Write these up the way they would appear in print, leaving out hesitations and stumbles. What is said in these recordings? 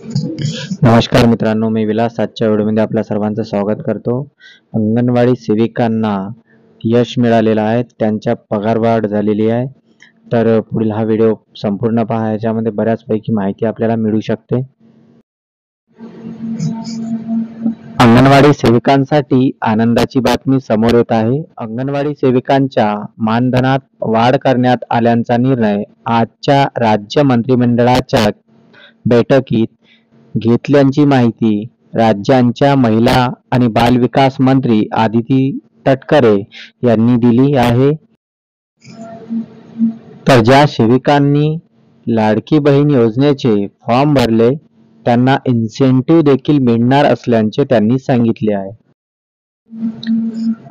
नमस्कार मित्रांनो, मी विलास. आजच्या व्हिडिओमध्ये आपल्या सर्वांचं स्वागत करतो. अंगणवाडी सेविकांना यश मिळालेलं आहे, त्यांच्या पगारवाढ झालेली आहे. तर पुढील हा व्हिडिओ संपूर्ण पहा, याच्यामध्ये बऱ्याचपैकी माहिती आपल्याला मिळू शकते. अंगणवाडी सेविकांसाठी आनंदाची बातमी समोर येत आहे. अंगणवाडी सेविकांच्या मानधनात वाढ करण्यात आल्याचा निर्णय आजच्या राज्य मंत्रिमंडळाच्या बैठकीत घेतल्याची माहिती राज्याच्या महिला आणि बालविकास मंत्री आदिती तटकरे यांनी दिली आहे. तर ज्या सेविकांनी लाडकी बहीण योजनेचे फॉर्म भरले त्यांना इन्सेंटिव्ह देखील मिळणार असल्याचे त्यांनी सांगितले आहे.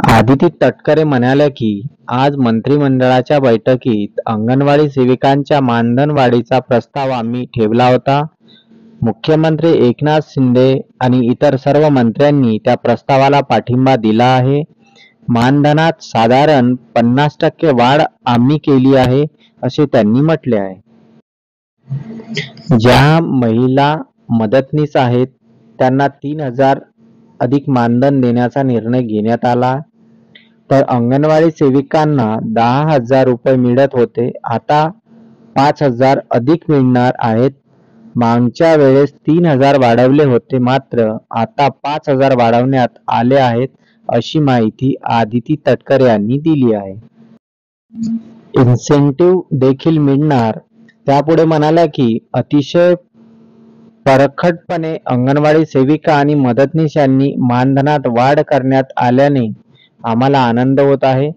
आदिती तटकरे म्हणाल्या की आज मंत्रिमंडळाच्या बैठकीत अंगणवाडी सेविकांच्या मानधन वाढीचा प्रस्ताव आम्ही ठेवला होता. मुख्यमंत्री एकनाथ शिंदे आणि इतर सर्व मंत्र्यांनी त्या प्रस्तावाला पाठिंबा दिला आहे. मानधनात साधारण 50% वाढ आम्ही केली आहे असे त्यांनी म्हटले आहे. ज्या महिला मदतनीस आहेत त्यांना 3,000 अधिक मानधन देण्याचा निर्णय घेण्यात आला. तर अंगणवाडी सेविकांना 10,000 रुपये मिळत होते, आता 5,000 अधिक मिळणार आहेत. मागच्या वेळेस 3,000 वाढवले होते, मात्र आता 5,000 वाढवण्यात आले आहेत अशी माहिती आदिती तटकरे यांनी दिली आहे. इन्सेंटिव्ह देखील मिळणार. त्यापुढे म्हणाल्या की अतिशय परखडपणे अंगणवाडी सेविका आणि मदतनीस यांनी मानधनात वाढ करण्यात आल्याने आम्हाला आनंद होत आहे.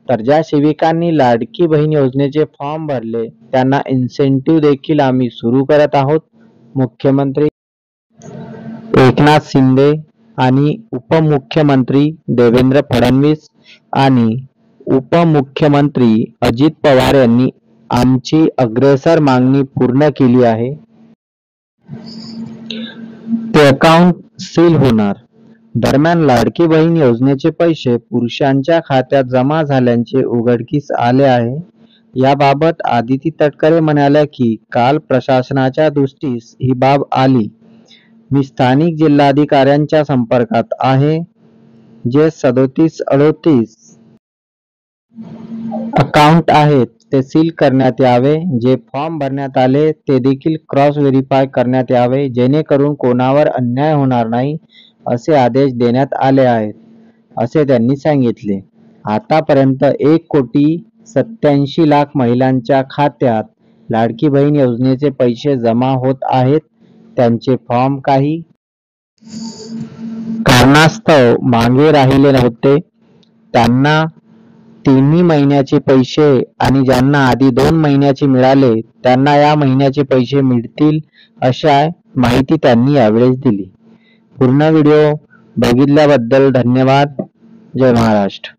तर ज्या सेविकांनी लाडकी बहीण योजनेचे फॉर्म भरले त्यांना इन्सेंटिव्ह देखील आम्ही सुरू करत आहोत. मुख्यमंत्री एकनाथ शिंदे आणि उपमुख्यमंत्री देवेंद्र फडणवीस आणि उपमुख्यमंत्री अजित पवार यांनी आमची अग्रेसर मागणी पूर्ण केली आहे. ते अकाउंट सील होणार. दरम्यान लाडकी बहीण योजनेचे पैसे पुरुषांच्या खात्यात जमा झाल्याचे उघडकीस आले आहे. याबाबत आदिती तटकरे म्हणाल्या की काल प्रशासनाच्या दृष्टीस ही बाब आली. मी स्थानिक जिल्हाधिकाऱ्यांच्या संपर्कात आहे. जे 37-38 अकाउंट आहेत ते सील करण्यात यावे. जे फॉर्म भरण्यात आले ते देखील क्रॉस व्हेरीफाय करण्यात यावे, जेणेकरून कोणावर अन्याय होणार नाही असे आदेश देण्यात आले आहेत असे त्यांनी सांगितले. आतापर्यंत 1,87,00,000 महिलांच्या खात्यात लाडकी बहीण योजनेचे पैसे जमा होत आहेत. त्यांचे फॉर्म काही कारणास्तव मागे राहिले होते. त्यांना 3 महिन्याचे पैसे आणि ज्यांना आधी 2 महिन्याचे मिळाले त्यांना या महिन्याचे पैसे मिळतील अशा माहिती त्यांनी यावेळेस दिली. पूर्ण व्हिडिओ बघितल्याबद्दल धन्यवाद. जय महाराष्ट्र.